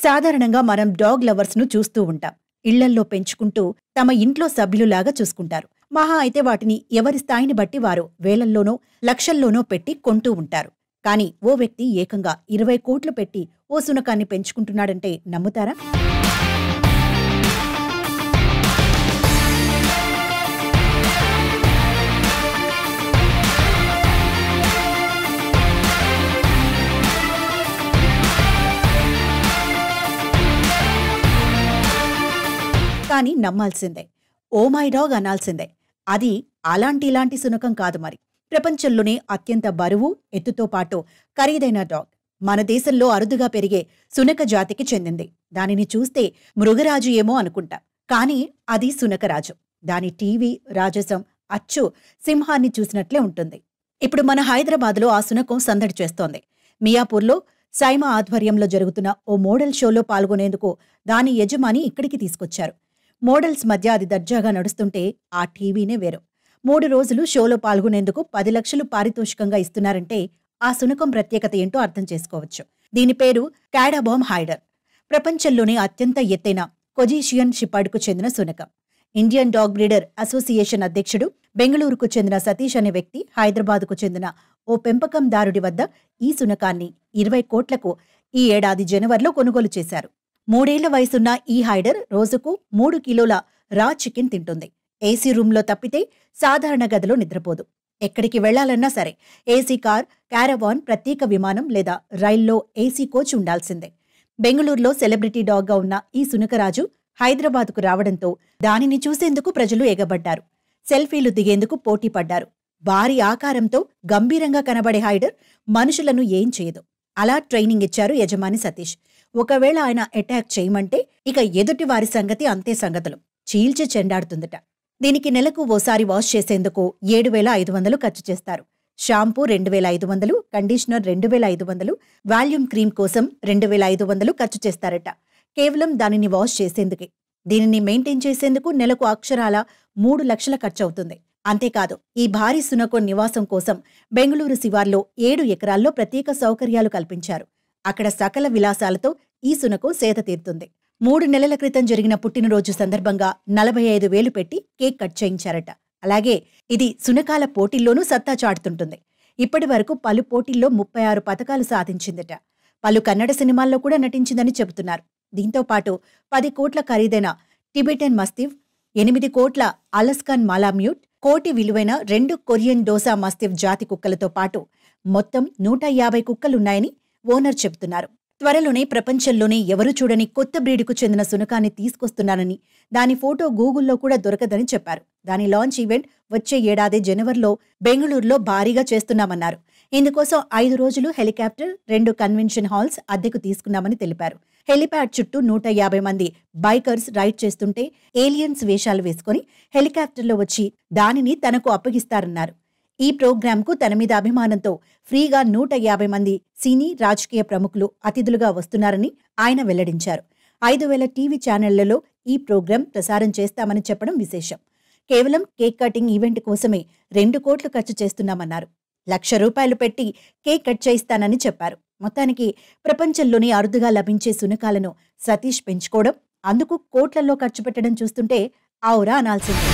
సాధారణంగా మనం dog lovers ను చూస్తూ ఉంటాం. ఇళ్లల్లో పెంచుకుంటూ తమ ఇంట్లో సభ్యులులాగా చూసుకుంటారు. మహా అయితే వాటిని ఎవరి స్థాయిని బట్టి వారు వేలల్లోనో లక్షల్లోనో పెట్టి కొంటూ ఉంటారు. కానీ ఓ వ్యక్తి ఏకంగా 20 కోట్లు పెట్టి ఓ సునకాన్ని పెంచుకుంటున్నాడంటే నమ్ముతారా? కానీ నమ్మాల్సిందే. Oh my dog అనాల్సిందే. అది ఇలాంటి సునకం కాదు మరి. ప్రపంచంలోనే అత్యంత బరువు, ఎత్తుతో పాటు ఖరీదైన డాగ్. మన దేశంలో అరుదుగా పెరిగే సునక జాతికి చెందింది. దానిని చూస్తే మృగరాజు ఏమో అనుకుంటాం. కానీ అది సునకరాజు. దాని టీవీ రాజసం అచ్చు సింహాన్ని చూసినట్లే ఉంటుంది. ఇప్పుడు మన హైదరాబాద్లో ఆ సునకం సందడి చేస్తోంది. మియాపూర్లో సైమా ఆధ్వర్యంలో జరుగుతున్న ఓ మోడల్ షోలో పాల్గొనేందుకు దాని యజమాని ఇక్కడికి తీసుకొచ్చారు. మోడల్స్ మధ్య అది దర్జాగా నడుస్తుంటే ఆ టీవీనే వేరు. 3 రోజులు షోలో పాల్గొనేందుకు 10 లక్షలు పారితోషికంగా ఇస్తున్నారంటే ఆ సునకం ప్రత్యేకత ఏంటో అర్థం చేసుకోవచ్చు. దీని పేరు క్యాడాబామ్ హైడర్. ప్రపంచంలోనే అత్యంత ఎత్తైన కొజీషియన్ షిపర్డ్కు చెందిన సునకం. ఇండియన్ డాగ్ బ్రీడర్ అసోసియేషన్ అధ్యక్షుడు, బెంగళూరుకు చెందిన సతీష్ అనే వ్యక్తి హైదరాబాద్కు చెందిన ఓ పెంపకందారుడి వద్ద ఈ సునకాన్ని 20 కోట్లకు ఈ ఏడాది జనవరిలో కొనుగోలు చేశారు. 3 ఏళ్ల వయసున్న ఈ హైడర్ రోజుకు 3 కిలోల రా చికెన్ తింటుంది. ఏసీ రూంలో తప్పితే సాధారణ గదిలో నిద్రపోదు. ఎక్కడికి వెళ్లాలన్నా సరే ఏసీ కార్, క్యారవాన్, ప్రత్యేక విమానం లేదా రైల్లో ఏసీ కోచ్ ఉండాల్సిందే. బెంగళూరులో సెలబ్రిటీ డాగ్గా ఉన్న ఈ సునకరాజు హైదరాబాద్కు రావడంతో దానిని చూసేందుకు ప్రజలు ఎగబడ్డారు. సెల్ఫీలు దిగేందుకు పోటీ పడ్డారు. భారీ ఆకారంతో గంభీరంగా కనబడే హైడర్ మనుషులను ఏం చేయదు. అలా ట్రైనింగ్ ఇచ్చారు యజమాని సతీష్. ఒకవేళ ఆయన అటాక్ చేయమంటే ఇక ఎదుటి వారి సంగతి అంతే సంగతులు. చీల్చి చెండాడుతుందట. దీనికి నెలకు ఓసారి వాష్ చేసేందుకు 7,500 ఖర్చు చేస్తారు. షాంపూ 2,500, కండిషనర్ 2,500, వాల్యూమ్ క్రీమ్ కోసం 2,500 ఖర్చు చేస్తారట. కేవలం దానిని వాష్ చేసేందుకే. దీనిని మెయింటైన్ చేసేందుకు నెలకు అక్షరాల 3 లక్షల ఖర్చవుతుంది. అంతేకాదు, ఈ భారీ సునకం నివాసం కోసం బెంగళూరు శివార్లో 7 ఎకరాల్లో ప్రత్యేక సౌకర్యాలు కల్పించారు. అక్కడ సకల విలాసాలతో ఈ సునకం సేద తీరుతుంది. 3 నెలల క్రితం జరిగిన పుట్టినరోజు సందర్భంగా 45,000 పెట్టి కేక్ కట్ చేయించారట. అలాగే ఇది సునకాల పోటీల్లోనూ సత్తా చాటుతుంటుంది. ఇప్పటి వరకు పలు పోటీల్లో 36 పతకాలు సాధించిందట. పలు కన్నడ సినిమాల్లో కూడా నటించిందని చెబుతున్నారు. దీంతో పాటు 10 కోట్ల ఖరీదైన టిబెటన్ మస్తిఫ్, 8 కోట్ల అలస్కాన్ మాలామ్యూట్, 1 కోటి విలువైన 2 కొరియన్ డోసా మస్తిఫ్ జాతి కుక్కలతో పాటు మొత్తం 150 కుక్కలున్నాయని ఓనర్ చెబుతున్నారు. త్వరలోనే ప్రపంచంలోనే ఎవరూ చూడని కొత్త బ్రీడ్కు చెందిన సునకాన్ని తీసుకొస్తున్నానని, దాని ఫోటో గూగుల్లో కూడా దొరకదని చెప్పారు. దాని లాంచ్ ఈవెంట్ వచ్చే ఏడాది జనవరిలో బెంగళూరులో భారీగా చేస్తున్నామన్నారు. ఇందుకోసం 5 రోజులు హెలికాప్టర్, 2 కన్వెన్షన్ హాల్స్ అద్దెకు తీసుకున్నామని తెలిపారు. హెలిప్యాడ్ చుట్టూ 150 మంది బైకర్స్ రైడ్ చేస్తుంటే ఏలియన్స్ వేషాలు వేసుకుని హెలికాప్టర్లో వచ్చి దానిని తనకు అప్పగిస్తారన్నారు. ఈ ప్రోగ్రాంకు తన మీద అభిమానంతో ఫ్రీగా 150 మంది సినీ, రాజకీయ ప్రముఖులు అతిథులుగా వస్తున్నారని ఆయన వెల్లడించారు. 5,000 టీవీ ఛానళ్లలో ఈ ప్రోగ్రాం ప్రసారం చేస్తామని చెప్పడం విశేషం. కేవలం కేక్ కటింగ్ ఈవెంట్ కోసమే 2 కోట్లు ఖర్చు చేస్తున్నామన్నారు. ₹1,00,000 పెట్టి కేక్ కట్ చేయిస్తానని చెప్పారు. మొత్తానికి ప్రపంచంలోనే అరుదుగా లభించే సునకాలను సతీష్ పెంచుకోవడం, అందుకు కోట్లలో ఖర్చు పెట్టడం చూస్తుంటే ఔరా అనాల్సిందే.